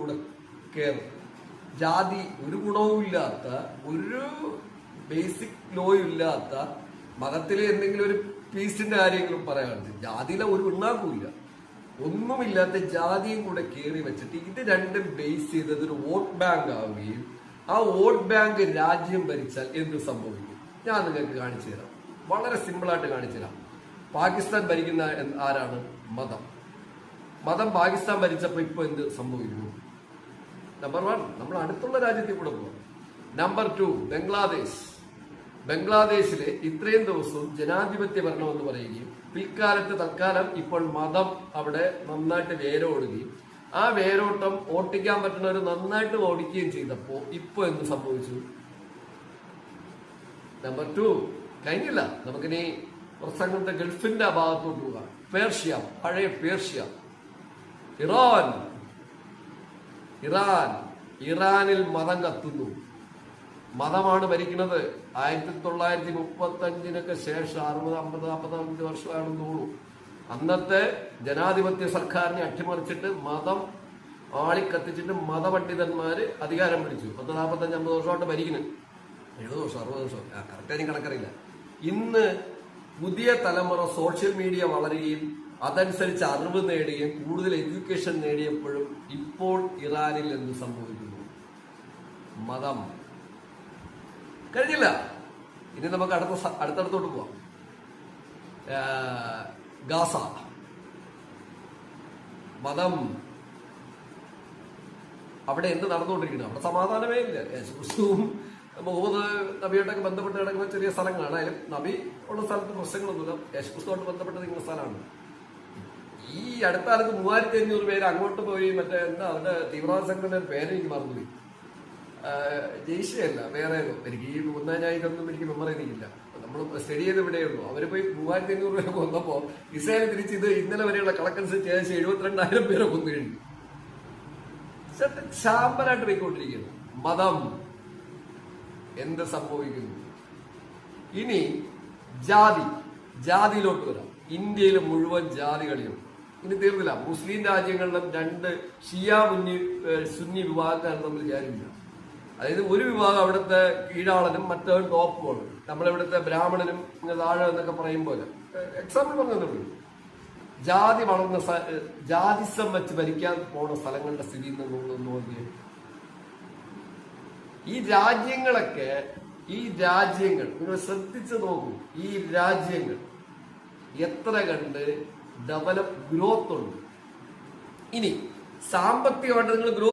കൂടെ കയറും. ജാതി ഒരു ഗുണവുമില്ലാത്ത, ഒരു ബേസിക് ലോയും ഇല്ലാത്ത, മതത്തിലെ എന്തെങ്കിലും ഒരു പീസിന്റെ കാര്യങ്ങളും പറയാറുണ്ട്. ജാതിയിലെ ഒരു ഉണ്ടാക്കൂല, ഒന്നുമില്ലാത്ത ജാതിയും കൂടെ കയറി വെച്ചിട്ട് ഇത് രണ്ടും ബേസ് ചെയ്തത് ഒരു വോട്ട് ബാങ്ക് ആവുകയും ആ വോട്ട് ബാങ്ക് രാജ്യം ഭരിച്ചാൽ എന്ത് സംഭവിക്കും? ഞാൻ നിങ്ങൾക്ക് കാണിച്ചു തരാം. വളരെ സിമ്പിളായിട്ട് കാണിച്ചു തരാം. പാകിസ്ഥാൻ ഭരിക്കുന്ന ആരാണ്? മതം. മതം പാകിസ്ഥാൻ ഭരിച്ചപ്പോൾ ഇപ്പൊ എന്ത് സംഭവിക്കുന്നു? നമ്പർ 1, നമ്മൾ അടുത്തുള്ള രാജ്യത്തിൽ കൂടെ പോകാം. നമ്പർ 2, ബംഗ്ലാദേശ്. ബംഗ്ലാദേശിലെ ഇത്രയും ദിവസവും ജനാധിപത്യ ഭരണമെന്ന് പറയുകയും പിൽക്കാലത്ത് തൽക്കാലം ഇപ്പോൾ മതം അവിടെ നന്നായിട്ട് വേരോടുകയും ആ വേരോട്ടം ഓട്ടിക്കാൻ പറ്റുന്നവർ നന്നായിട്ട് ഓടിക്കുകയും ചെയ്തപ്പോ ഇപ്പൊ എന്ത് സംഭവിച്ചു? നമ്പർ 2 കഴിഞ്ഞില്ല. നമുക്കിനി പ്രസംഗത്തെ ഗൾഫിന്റെ ഭാഗത്തോട്ട് പോകാം. പേർഷ്യ, പഴയ പേർഷ്യ. ഇറാനിൽ മതം കത്തുന്നു. മതമാണ് ഭരിക്കുന്നത്. 1935 ശേഷം 60-50 വർഷമാണെന്ന് തോന്നുന്നു. അന്നത്തെ ജനാധിപത്യ സർക്കാരിനെ അട്ടിമറിച്ചിട്ട് മതം ആളിക്കത്തിച്ചിട്ട് മതപണ്ഡിതന്മാര് അധികാരം പിടിച്ചു. 40-45 വർഷമായിട്ട് ഭരിക്കുന്നു. 70 വർഷം 60 വർഷം കറക്റ്റായി കണക്കറിയില്ല. ഇന്ന് പുതിയ തലമുറ സോഷ്യൽ മീഡിയ വളരുകയും അതനുസരിച്ച് അറിവ് നേടുകയും കൂടുതൽ എഡ്യൂക്കേഷൻ നേടിയപ്പോഴും ഇപ്പോൾ ഇറാനിൽ എന്ത് സംഭവിക്കുന്നു? മതം കഴിഞ്ഞില്ല. ഇനി നമുക്ക് അടുത്തടുത്തോട്ട് പോവാം. ഗാസ. മതം അവിടെ എന്ത് നടന്നുകൊണ്ടിരിക്കുന്നു? അവിടെ സമാധാനമേ ഇല്ല. യേശുക്രിസ്തുവും മുഹമ്മദ് നബിയോട്ടൊക്കെ ബന്ധപ്പെട്ട് കിടക്കുന്ന ചെറിയ സ്ഥലങ്ങളാണ്. അതിലും നബി ഉള്ള സ്ഥലത്ത് പ്രശ്നങ്ങളൊന്നുമില്ല. യേശുക്രിസ്തുവായിട്ട് ബന്ധപ്പെട്ട് നിൽക്കുന്ന സ്ഥലമാണ്. ഈ അടുത്ത കാലത്ത് 3500 പേര് അങ്ങോട്ട് പോയി. മറ്റേ എന്താ അവരുടെ തീവ്രവാദ സംഘടനയുടെ പേര് എനിക്ക് മറന്നുപോയി. ജയ്ഷയല്ല, വേറെ എനിക്ക് ഈ ഇതൊന്നും എനിക്ക് മെമ്മറി എനിക്കില്ല. നമ്മൾ സ്റ്റഡി ചെയ്ത് ഇവിടെയുള്ളൂ. അവര് പോയി 3500 പേരെ കൊന്നപ്പോ ഇസ്രായേൽ തിരിച്ച് ഇത് ഇന്നലെ വരെയുള്ള കണക്കനുസരിച്ച് ഏകദേശം 72,000 പേരെ കൊന്നു കഴിഞ്ഞു. ശാമ്പലായിട്ട് പോയിക്കൊണ്ടിരിക്കുന്നു. മതം എന്ത് സംഭവിക്കുന്നു? ഇനി ജാതിയിലോട്ട് വരാം. ഇന്ത്യയിൽ മുഴുവൻ ജാതികളിലും ഇനി തീർന്നില്ല. മുസ്ലിം രാജ്യങ്ങളിലും 2 ഷിയ സുന്നി വിഭാഗക്കാർ തമ്മിൽ ജാതിയില്ല. അതായത് ഒരു വിഭാഗം അവിടുത്തെ കീഴാളനും മറ്റവൻ ടോപ്പുമാണ്. നമ്മളിവിടുത്തെ ബ്രാഹ്മണനും താഴെ എന്നൊക്കെ പറയും പോലെ എക്സാമ്പിൾ പറഞ്ഞതേ. ജാതി വളർന്ന ജാതിസം വെച്ച് ഭരിക്കാൻ പോണ സ്ഥലങ്ങളുടെ സ്ഥിതി നോക്കിയേ. ഈ രാജ്യങ്ങൾ നിങ്ങൾ ശ്രദ്ധിച്ചു നോക്കൂ. ഈ രാജ്യങ്ങൾ എത്ര കണ്ട് ഡെവലപ്പ് ഗ്രോത്ത് ഉണ്ട്. ഇനി സാമ്പത്തികമായിട്ട് നിങ്ങൾ